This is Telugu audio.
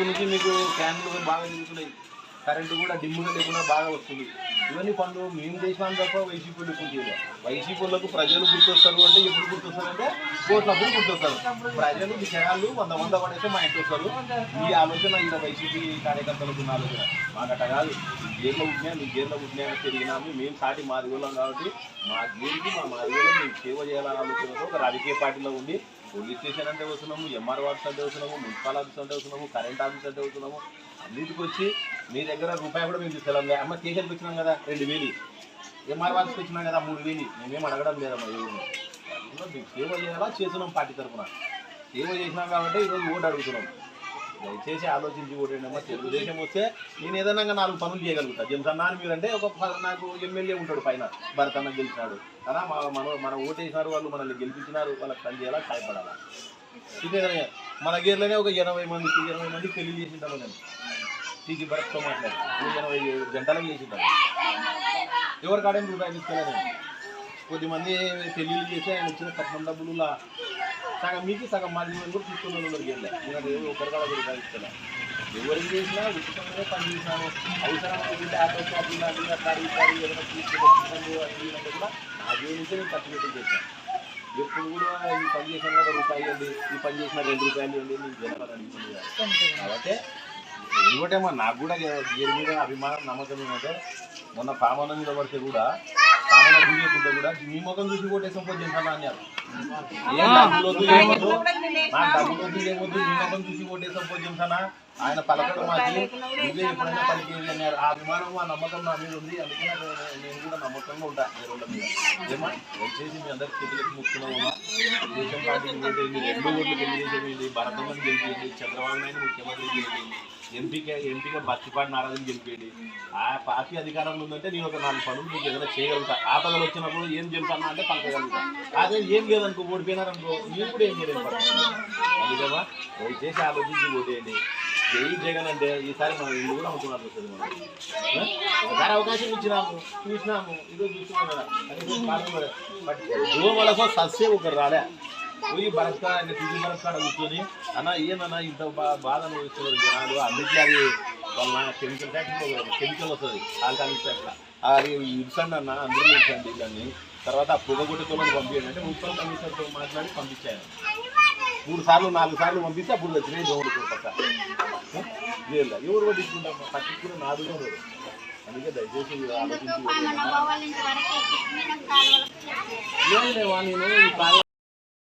నుంచి మీకు ఫ్యాన్లు బాగా తిరుగుతున్నాయి, కరెంటు కూడా డిమ్ముగా లేకుండా బాగా వస్తుంది. ఇవన్నీ పనులు మేము చేసినాం తప్ప వైసీపీలు ఎక్కువ చేయలేదు. వైసీపీలకు ప్రజలు గుర్తొస్తారు అంటే ఎప్పుడు గుర్తొస్తారు అంటే కోట్లప్పుడు గుర్తొస్తారు. ప్రజలు జనాలు 100 పడేస్తే మా ఇంటి వస్తారు. ఈ ఆలోచన ఇలా వైసీపీ కార్యకర్తలకు ఉన్న ఆలోచన. మాకట కాదు, గేర్లో పుట్టినా మీ గేర్లో పుట్టినా తిరిగినాము. మేము సాటి మాదిగోళ్ళం కాబట్టి మా గేరుకి మా మాదిగోళ్ళం మేము సేవ చేయాలనే ఆలోచనతో ఒక రాజకీయ పార్టీలో ఉండి పోలీస్ స్టేషన్ అంటే వస్తున్నాము, ఎంఆర్ ఆఫీస్ అంటే వస్తున్నాము, మున్సిపల్ ఆఫీస్ అంటే వస్తున్నాము, కరెంట్ ఆఫీస్ అంటే వస్తున్నాము. అన్నిటికి వచ్చి మీ దగ్గర రూపాయి కూడా మేము తీసుకెళ్ళాం. అమ్మ స్టేషన్కి వచ్చినాం కదా 2000, ఎంఆర్ ఆఫీస్కి వచ్చినాం కదా 3000, మేమేం అడగడం లేదమ్మా. ఎవరు సేవ చేయాలా చేస్తున్నాం పార్టీ తరఫున. సేవ చేసినాం కాబట్టి ఈరోజు ఓటు అడుగుతున్నాం. దయచేసి ఆలోచించి ఓటేనమ్మా. తెలుగుదేశం వస్తే నేను ఏదైనా 4 పనులు చేయగలుగుతా. జంసన్నా అని మీరంటే నాకు ఎమ్మెల్యే ఉంటాడు పైన, భరతన్న గెలిచినాడు కదా. మన ఓటేసినారు, వాళ్ళు మనల్ని గెలిపించినారు, వాళ్ళకి పని చేయాలా, సాయపడాలా. ఇదే మన గేర్లోనే ఒక 80 మంది పెళ్లి చేసింటాము. నేను టీకి భరత్తో మాట్లాడి 80 గంటలకు చేసింటాను. ఎవరి కాడేమి రూపాయలు తీసుకెళ్ళాను. కొద్దిమంది పెళ్ళిళ్ళు చేసి ఆయన వచ్చిన కట్నం డబ్బులు సగం మీకు సగం మాది కూడా తీసుకున్న గేర్లే. నేను ఒకరి కాడ రూపాయలు ఇస్తాను. ఎవరికి చేసినా ఉచితంగా పని చేసినాను. అవసరం ఆటో షాపులు ఏదైనా తీసుకుంటే కూడా నా జోలి నుంచి నేను ఖర్చు పెట్టి చేశాను. ఎప్పుడు కూడా ఈ పని చేసిన కదా రూపాయలు ఇవ్వండి, ఈ పని చేసిన 2 రూపాయలు ఇవ్వండి, నీకు జనాలు అడుగుతుంది కదా. కాబట్టి ఇంకోటేమో నాకు కూడా గేరు మీద అభిమానం, నమ్మకం ఏమంటే మొన్న పామన మీద పడితే కూడా పామన పూజకుంటే కూడా మీ ముఖం చూసి కొట్టేసాం పోతాను అన్నారు. ఏం డబ్బులు వద్దు ఏమొద్దు, నా డబ్బులు వద్దు ఏమొద్దు, మీ ముఖం చూసి కొట్టేసాం పోతానా. ఆయన పలకడం మాది నువ్వే ఎప్పుడైనా పలికేది అన్నారు. ఆ అభిమానం ఆ నమ్మకం నా మీద ఉంది. అందుకే నేను కూడా నమ్మకంగా ఉంటాను వేరేళ్ళ మీద. ఏమా దయచేసి మీ అందరికి చేతులకి ముక్కున్నామమ్మా. తెలుగుదేశం పార్టీకి ఓటేయండి. 2 ఓట్లు గెలిచేసేయండి. భరతమ్మని గెలిపేయండి. చంద్రబాబు నాయుడు ముఖ్యమంత్రి గెలిపేయండి. ఎంపీగా బచ్చిపాటి నారాజుని గెలిపేయండి. ఆ పార్టీ అధికారంలో ఉందంటే నేను ఒక 4 పనులు మీకు ఏదైనా చేయగలుగుతా. ఆపదలు వచ్చినప్పుడు ఏం చెప్తానా అంటే పలకగలుగుతా. అదే ఏం లేదనుకో, ఓడిపోయినారనుకో, మీరు కూడా ఏం చేయలేదు. అందుకేమా దయచేసి ఆలోచించి ఓటేయండి. జై జగన్ అంటే ఈసారి మనం ఇల్లు కూడా అమ్ముకున్నారు వస్తుంది. మనం ఒకసారి అవకాశం ఇచ్చినాము, చూసినాము, ఈరోజు చూస్తున్నాం కదా. దోమలకో సస్య ఒకరు రాలే. పోయి బరస్కా టీవీ బరస్కాడ కూర్చొని అన్న ఏమన్నా ఇంత బాధ అనుభవిస్తున్నారు జనాలు. అన్నింటి అది వాళ్ళ కెమికల్ ఫ్యాక్టరీలో కెమికల్ వస్తుంది, ఆల్కాలిక్ ఫ్యాక్టరీ. అది ఇన్సండి అన్న, అందరూ ఇన్సండి దాన్ని. తర్వాత ఆ పొగగొట్టుకోవాలని పంపించండి అంటే మున్సిపల్ కమిషనర్తో మాట్లాడి పంపించాను. 3 సార్లు 4 సార్లు పంపిస్తే అప్పుడు వచ్చినాయి దోమలు పక్క. లేదు ఎవరు పట్టించుకుంటాం, పట్టించుకుని నాదుగా ఉండదు. అందుకే దయచేసి ఆలోచించి